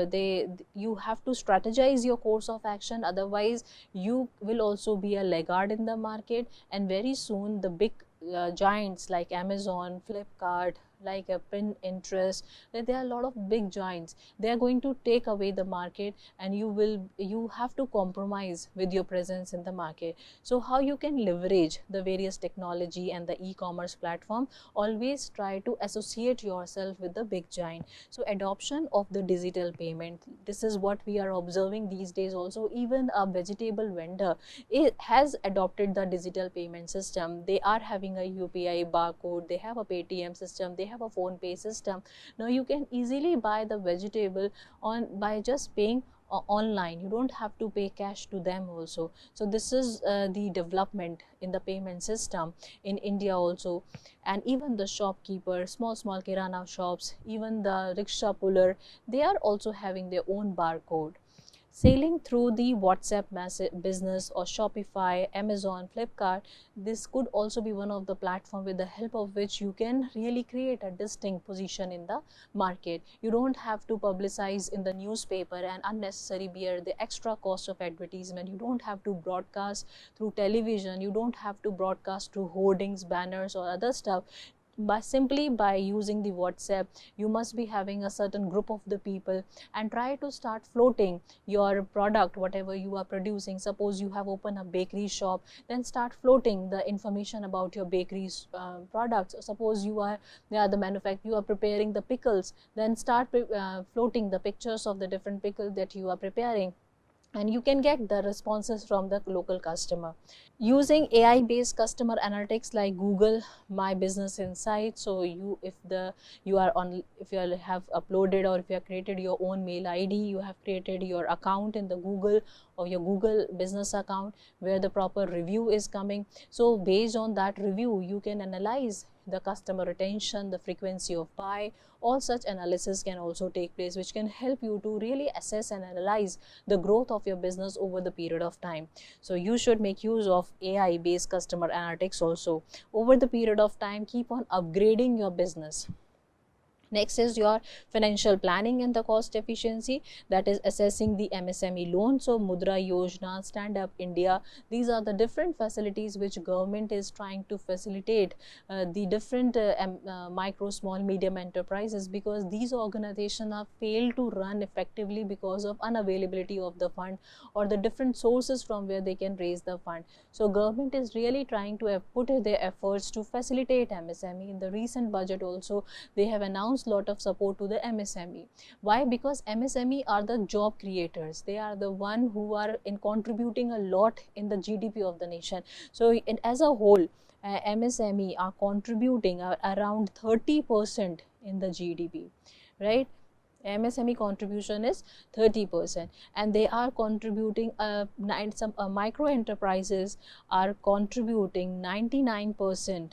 You have to strategize your course of action, otherwise you will also be a laggard in the market, and very soon the big giants like Amazon, Flipkart, like a Pinterest, that there are a lot of big giants. They are going to take away the market, and you have to compromise with your presence in the market. So how you can leverage the various technology and the e-commerce platform? Always try to associate yourself with the big giant. So adoption of the digital payment, this is what we are observing these days. Also, even a vegetable vendor, it has adopted the digital payment system. They are having a UPI barcode, they have a Paytm system, they have a phone pay system. Now you can easily buy the vegetable on by just paying online. You don't have to pay cash to them also. So this is the development in the payment system in India also. And even the shopkeeper, small kirana shops, even the rickshaw puller, they are also having their own barcode. Selling through the WhatsApp business or Shopify, Amazon, Flipkart, this could also be one of the platform with the help of which you can really create a distinct position in the market. You don't have to publicize in the newspaper and unnecessary bear the extra cost of advertisement. You don't have to broadcast through television. You don't have to broadcast through hoardings, banners or other stuff. Simply by using the WhatsApp, you must be having a certain group of the people, and try to start floating your product, whatever you are producing. Suppose you have opened a bakery shop, then start floating the information about your bakery's products. Suppose you are you are preparing the pickles, then start floating the pictures of the different pickles that you are preparing, and you can get the responses from the local customer. Using AI based customer analytics like Google My Business Insight. So if you have uploaded, or if you have created your own mail ID, you have created your account in the Google, or your Google business account, where the proper review is coming. So based on that review, you can analyze the customer retention, the frequency of buy. All such analysis can also take place, which can help you to really assess and analyze the growth of your business over the period of time. So you should make use of AI based customer analytics also. Over the period of time, keep on upgrading your business. Next is your financial planning and the cost efficiency, that is assessing the MSME loan. So Mudra Yojana, Stand Up India, these are the different facilities which government is trying to facilitate the different micro, small, medium enterprises, because these organizations have failed to run effectively because of unavailability of the fund or the different sources from where they can raise the fund. So government is really trying to put their efforts to facilitate MSME. In the recent budget also, they have announced lot of support to the MSME. Why? Because MSME are the job creators. They are the one who are contributing a lot in the GDP of the nation. So as a whole, MSME are contributing around 30% in the GDP, right? MSME contribution is 30%, and they are contributing some micro enterprises are contributing 99%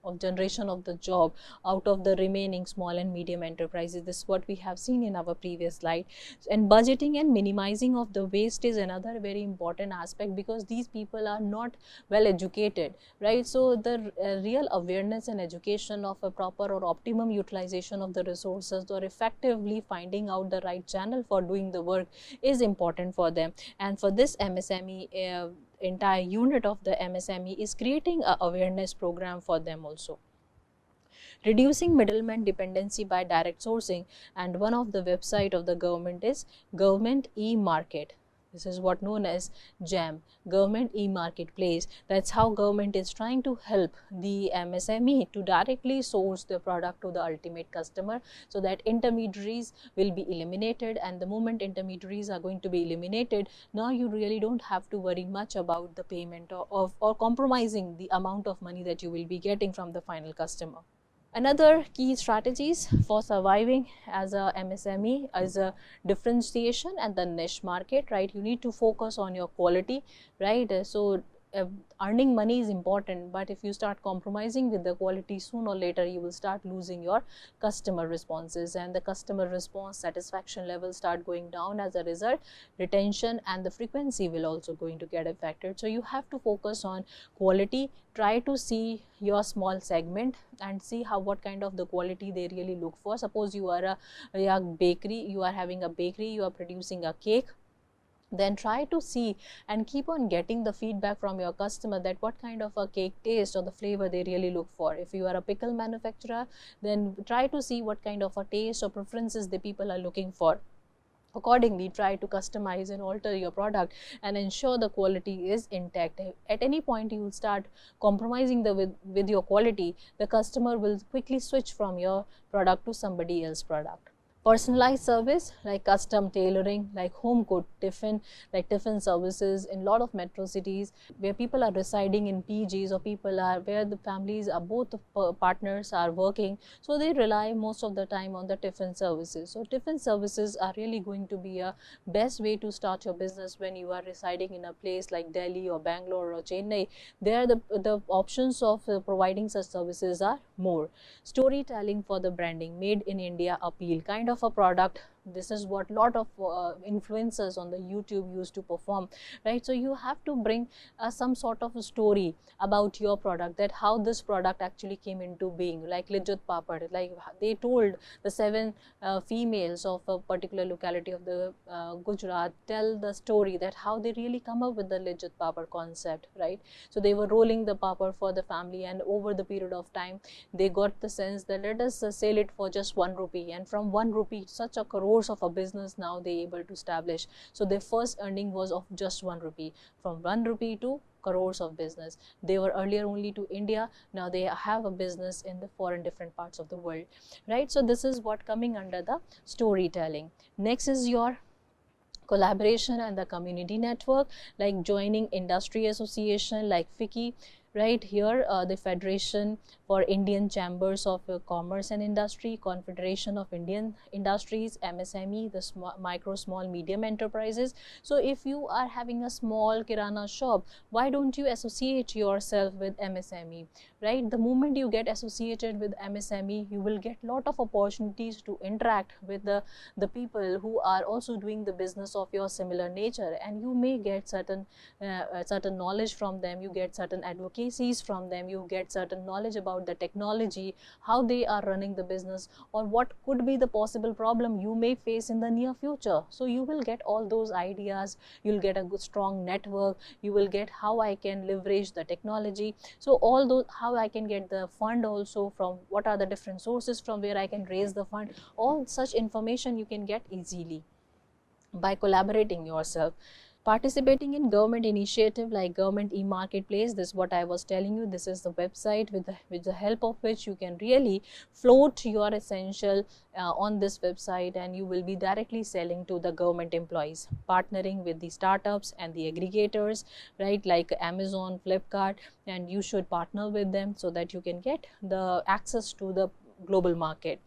of generation of the job out of the remaining small and medium enterprises. This is what we have seen in our previous slide. And budgeting and minimizing of the waste is another very important aspect, because these people are not well educated, right? So the real awareness and education of a proper or optimum utilization of the resources, or effectively finding out the right channel for doing the work, is important for them. And for this, MSME entire unit of the MSME is creating a awareness program for them also. Reducing middleman dependency by direct sourcing, and one of the website of the government is Government e-Market. This is what known as GEM, Government e-Marketplace. That's how government is trying to help the MSME to directly source the product to the ultimate customer, so that intermediaries will be eliminated. And the moment intermediaries are going to be eliminated, now you really don't have to worry much about the payment or compromising the amount of money that you will be getting from the final customer. Another key strategies for surviving as a MSME is a differentiation and the niche market, right? You need to focus on your quality, right? So earning money is important, but if you start compromising with the quality, sooner or later you will start losing your customer responses, and the customer response satisfaction levels start going down. As a result, retention and the frequency will also going to get affected. So you have to focus on quality. Try to see your small segment and see what kind of the quality they really look for. Suppose you are a bakery, you are having a bakery, you are producing a cake, then try to see and keep on getting the feedback from your customer that what kind of a cake taste or the flavor they really look for. If you are a pickle manufacturer, then try to see what kind of a taste or preferences the people are looking for. Accordingly, try to customize and alter your product and ensure the quality is intact. At any point you will start compromising with your quality, the customer will quickly switch from your product to somebody else's product. Personalized service like custom tailoring, like home cooked tiffin, like tiffin services in a lot of metro cities where people are residing in PGs, or people are where the families are both partners are working, so they rely most of the time on the tiffin services. So tiffin services are really going to be a best way to start your business when you are residing in a place like Delhi or Bangalore or Chennai. There the options of providing such services are more. Storytelling for the branding, made in India appeal kind of a product. This is what lot of influencers on the YouTube used to perform, right? So you have to bring some sort of a story about your product, that how this product actually came into being. Like Lijjat Papad, like they told the 7 females of a particular locality of the Gujarat tell the story that how they really come up with the Lijjat Papad concept, right? So they were rolling the papad for the family, and over the period of time they got the sense that let us sell it for just 1 rupee, and from 1 rupee such a crores of a business now they able to establish. So their first earning was of just 1 rupee. From 1 rupee to crores of business. They were earlier only to India, now they have a business in the foreign different parts of the world, right? So this is what coming under the storytelling. Next is your collaboration and the community network, like joining industry association like FICCI, right? Here the Federation for Indian Chambers of Commerce and Industry, Confederation of Indian Industries, MSME, the micro, small, medium enterprises. So if you are having a small kirana shop, why don't you associate yourself with MSME, right? The moment you get associated with MSME, you will get lot of opportunities to interact with the people who are also doing the business of your similar nature, and you may get certain knowledge from them, you get certain advocacies from them, you get certain knowledge about the technology, how they are running the business, or what could be the possible problem you may face in the near future. So you will get all those ideas, you'll get a good strong network, you will get how I can leverage the technology. So all those, how I can get the fund also, from what are the different sources from where I can raise the fund, all such information you can get easily by collaborating yourself. Participating in government initiative like government e-marketplace, this is what I was telling you, this is the website with the help of which you can really float your essential on this website, and you will be directly selling to the government employees. Partnering with the startups and the aggregators, right, like Amazon, Flipkart, and you should partner with them so that you can get the access to the global market.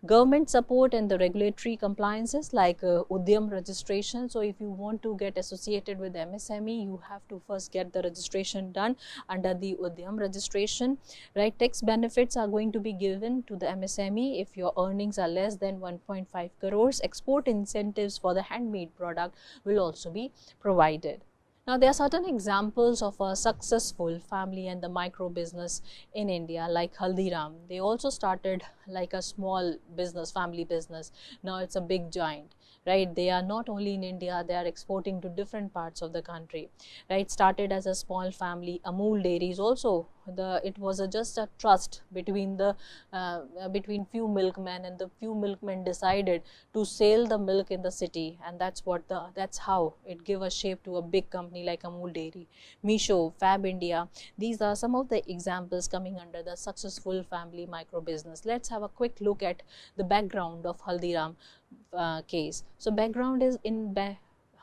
Government support and the regulatory compliances like Udyam registration. So if you want to get associated with MSME, you have to first get the registration done under the Udyam registration, right? Tax benefits are going to be given to the MSME if your earnings are less than 1.5 crores. Export incentives for the handmade product will also be provided. Now, there are certain examples of a successful family and the micro business in India, like Haldiram. They also started like a small business, family business. Now it's a big giant, right? They are not only in India, they are exporting to different parts of the country, right? Started as a small family. Amul Dairies also, it was just a trust between the between few milkmen, and the few milkmen decided to sell the milk in the city, and that's how it gave a shape to a big company like Amul Dairy. Meesho, Fab India, these are some of the examples coming under the successful family micro business. Let's have a quick look at the background of Haldiram case. So background is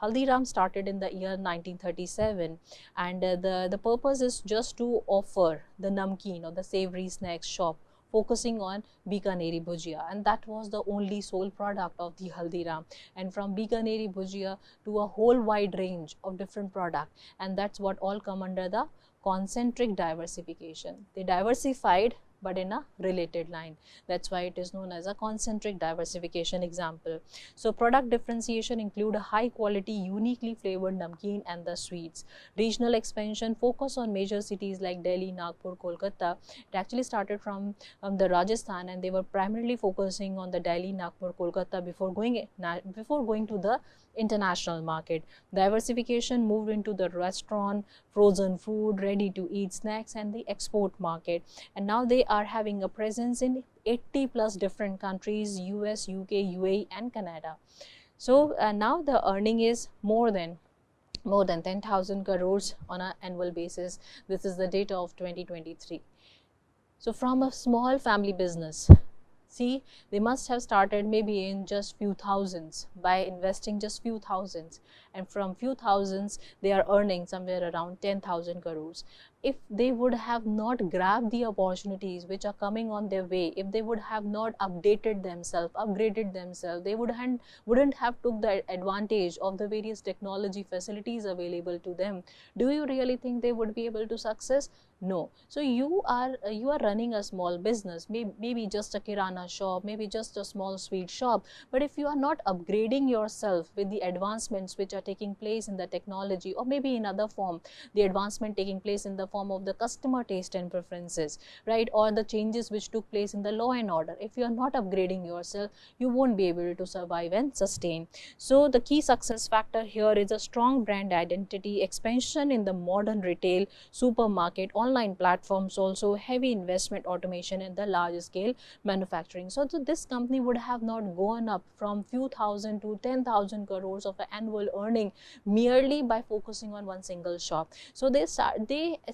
Haldiram started in the year 1937, and the purpose is just to offer the namkeen or the savory snacks shop, focusing on Bikaneri Bhujia, and that was the only sole product of the Haldiram. And from Bikaneri Bhujia to a whole wide range of different products, and that's what all come under the concentric diversification. They diversified but in a related line. That's why it is known as a concentric diversification example. So product differentiation include a high quality, uniquely flavored namkeen and the sweets. Regional expansion focus on major cities like Delhi, Nagpur, Kolkata. It actually started from the Rajasthan, and they were primarily focusing on the Delhi, Nagpur, Kolkata before going to the international market. Diversification moved into the restaurant, frozen food, ready to eat snacks and the export market, and now they are having a presence in 80 plus different countries: US, UK, UAE and Canada. So now the earning is more than 10,000 crores on an annual basis. This is the data of 2023. So from a small family business, see, they must have started maybe in just few thousands, by investing just few thousands, and from few thousands they are earning somewhere around 10,000 crores. If they would have not grabbed the opportunities which are coming on their way, if they would have not updated themselves, upgraded themselves, they wouldn't have took the advantage of the various technology facilities available to them, do you really think they would be able to success? No. So you are running a small business, maybe just a kirana shop, maybe just a small sweet shop, but if you are not upgrading yourself with the advancements which are taking place in the technology, or maybe in other form, the advancement taking place in the form of the customer taste and preferences, right, or the changes which took place in the law and order, if you are not upgrading yourself, you won't be able to survive and sustain. So the key success factor here is a strong brand identity, expansion in the modern retail, supermarket, online platforms, also heavy investment automation in the large scale manufacturing. So this company would have not gone up from few thousand to 10,000 crores of annual earning merely by focusing on one single shop. So they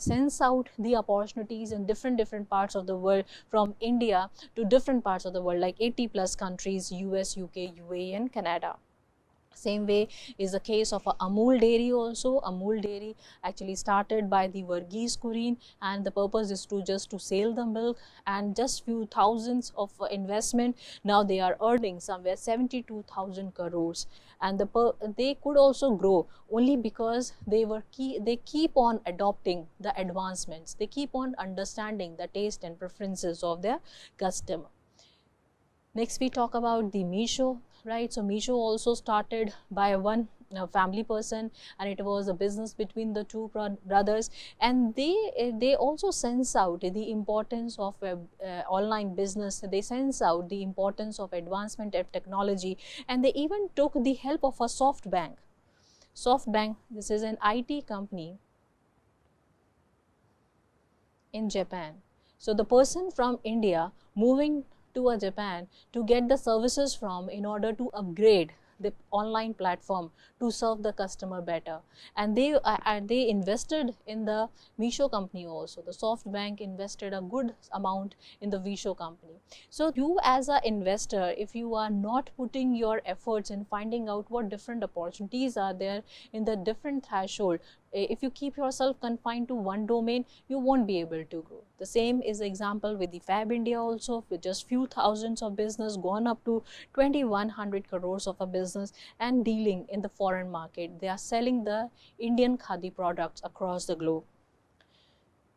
sense out the opportunities in different parts of the world, from India to different parts of the world like 80 plus countries: US, UK, UAE and Canada. Same way is the case of Amul Dairy also. Amul Dairy actually started by the Verghese Kurin, and the purpose is just to sell the milk, and just few thousands of investment, now they are earning somewhere 72,000 crores, and they could also grow only because they keep on adopting the advancements, they keep on understanding the taste and preferences of their customer. Next we talk about the Meesho, right? So Meesho also started by one family person, and it was a business between the two brothers, and they also sense out the importance of online business. They sense out the importance of advancement of technology, and they even took the help of a SoftBank. SoftBank, this is an IT company in Japan. So the person from India moving to a Japan to get the services from, in order to upgrade the online platform to serve the customer better, and they invested in the Meesho company also. The SoftBank invested a good amount in the Meesho company. So you as an investor, if you are not putting your efforts in finding out what different opportunities are there in the different threshold, if you keep yourself confined to one domain, you won't be able to grow. The same is the example with the Fab India also, with just few thousands of business gone up to 2,100 crores of a business and dealing in the foreign market. They are selling the Indian Khadi products across the globe.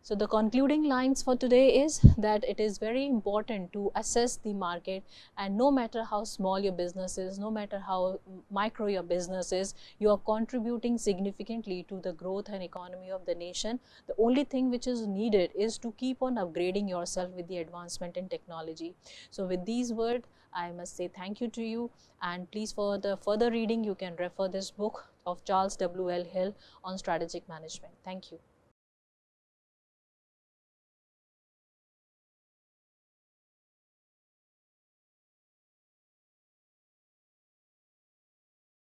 So the concluding lines for today is that it is very important to assess the market, and no matter how small your business is, no matter how micro your business is, you are contributing significantly to the growth and economy of the nation. The only thing which is needed is to keep on upgrading yourself with the advancement in technology. So with these words, I must say thank you to you, and please, for the further reading, you can refer this book of Charles W. L. Hill on strategic management. Thank you.